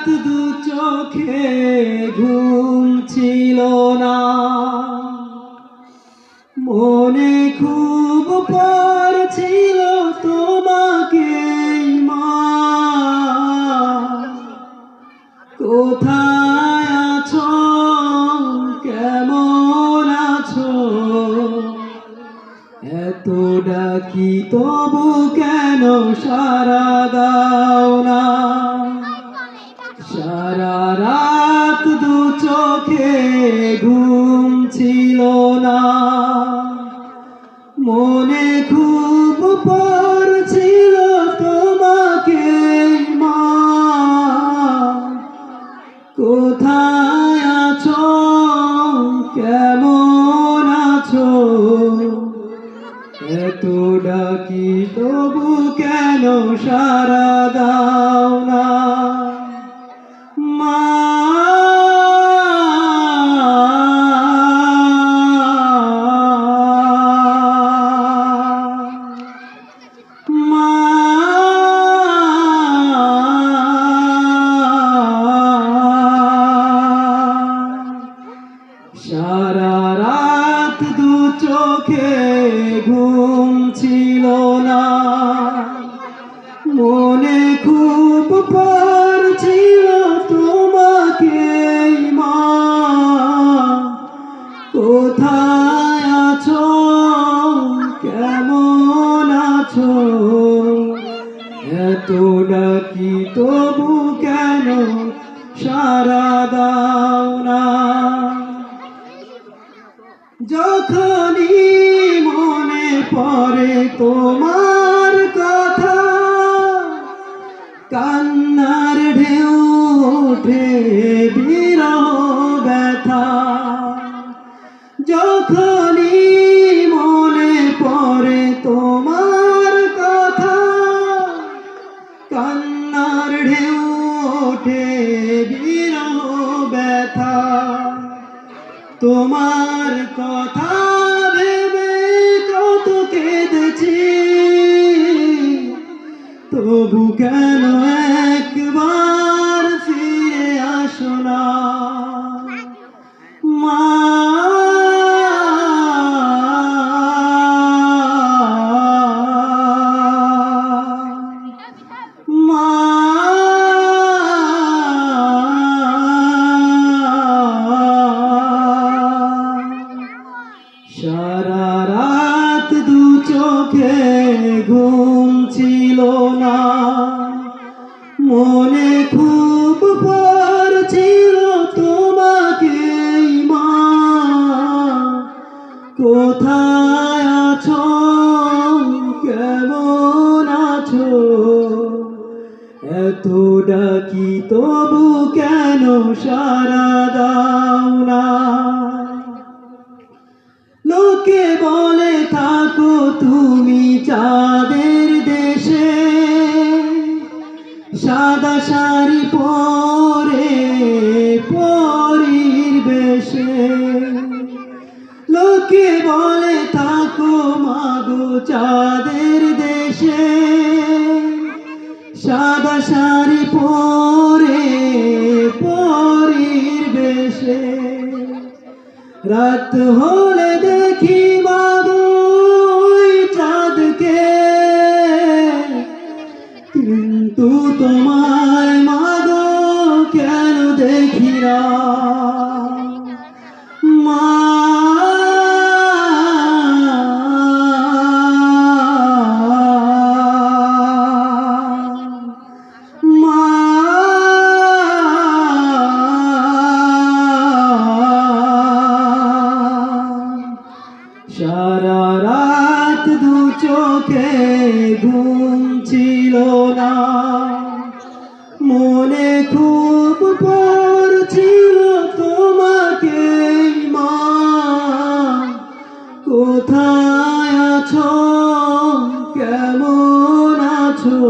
রাত দু চোখে ঘুম ছিল না, মনে খুব পড়ছিল তোমাকে মা। কোথায় আছো, কেমন আছো, এত ডাকি তবু কেন সাড়া দাও না। সারা রাত দু চোখে ঘুম ছিল না, মনে খুব পড়ছিল তোমাকে মা। কোথায় আছো, কেমন আছো, এত ডাকি তবু কেন সাড়া দাও না মা। সারা রাত দু চোখে ঘুম ছিল না, মনে খুব পড়ছিল তোমাকে মা। কোথায় আছো, কেমন আছো, এত ডাকি তবু কেন সাড়া দাও না। যখনই মনে পড়ে তোমার কথা, কান্নার ঢেউ ওঠে বিরহ ব্যথা। যখনই মনে পড়ে তোমার কথা, কান্নার ঢেউ ওঠে বিরহ ব্যথা। তোমার কথা ভেবে কত কেঁদেছি, তবু কেন একবার ফিরে আসো না মা। সারা রাত দু চোখে ঘুম ছিল না, মনে খুব পড়ছিল তোমাকে মা। কোথায় আছো, কেমন আছো, এত ডাকি তবু কেন সাড়া দাও না। লোকে বলে থাকো তুমি চাঁদের দেশে, সাদা শাড়ি পরে পরীর বেশে। লোকে বলে থাকো মাগো চাঁদের দেশে, সাদা শাড়ি পরে পরীর বেশে। রাত হলে দেখি মাগো ওই চাঁদকে, কিন্তু তোমায় মাগো কেন দেখি না মা। সারা রাত দু চোখে ঘুম ছিল না, মনে খুব পড়ছিল তোমাকে মা। কোথায় আছো, কেমন আছো,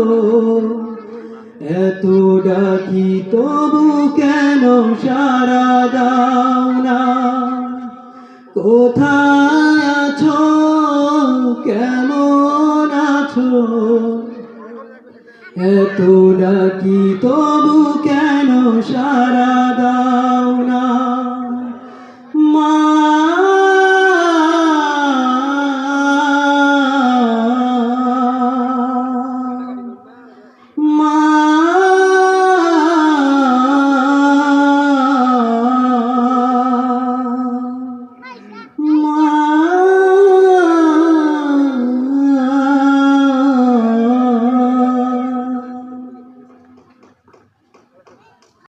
এত ডাকি তবু কেন সাড়া দাও না। কোথায় আছো, কেমন আছো, এত ডাকি তবু কেন সারা দাও